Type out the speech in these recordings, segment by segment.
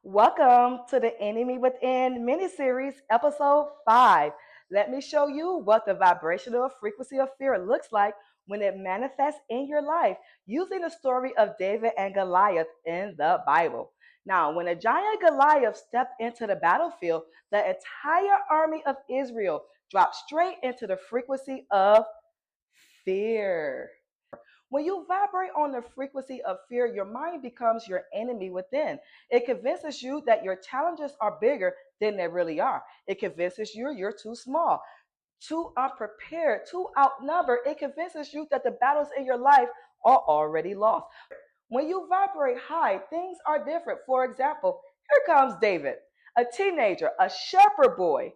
Welcome to the Enemy Within mini-series, episode 5. Let me show you what the vibrational frequency of fear looks like when it manifests in your life using the story of David and Goliath in the Bible. Now, when a giant Goliath stepped into the battlefield, the entire army of Israel dropped straight into the frequency of fear. When you vibrate on the frequency of fear, your mind becomes your enemy within. It convinces you that your challenges are bigger than they really are. It convinces you you're too small, too unprepared, too outnumbered. It convinces you that the battles in your life are already lost. When you vibrate high, things are different. For example, here comes David, a teenager, a shepherd boy,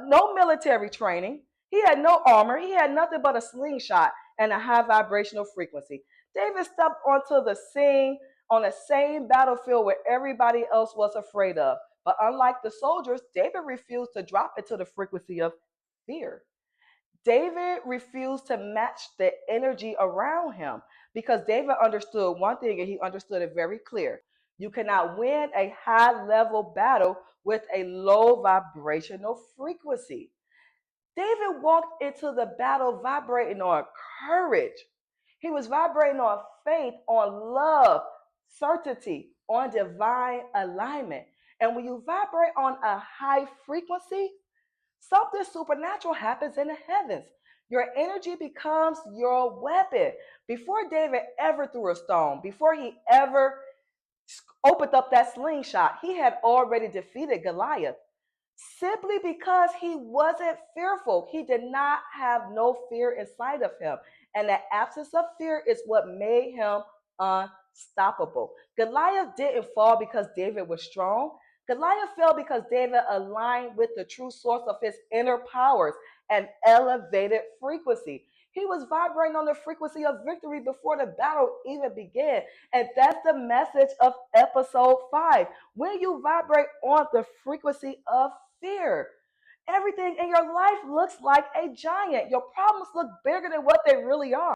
no military training. He had no armor. He had nothing but a slingshot and a high vibrational frequency. David stepped onto the scene on the same battlefield where everybody else was afraid of. But unlike the soldiers, David refused to drop into the frequency of fear. David refused to match the energy around him because David understood one thing and he understood it very clear. You cannot win a high level battle with a low vibrational frequency. David walked into the battle vibrating on courage. He was vibrating on faith, on love, certainty, on divine alignment. And when you vibrate on a high frequency, something supernatural happens in the heavens. Your energy becomes your weapon. Before David ever threw a stone, before he ever opened up that slingshot, he had already defeated Goliath simply because he wasn't fearful. He did not have no fear inside of him. And the absence of fear is what made him unstoppable. Goliath didn't fall because David was strong. Goliath fell because David aligned with the true source of his inner powers and elevated frequency. He was vibrating on the frequency of victory before the battle even began. And that's the message of episode 5. When you vibrate on the frequency of fear, everything in your life looks like a giant. Your problems look bigger than what they really are.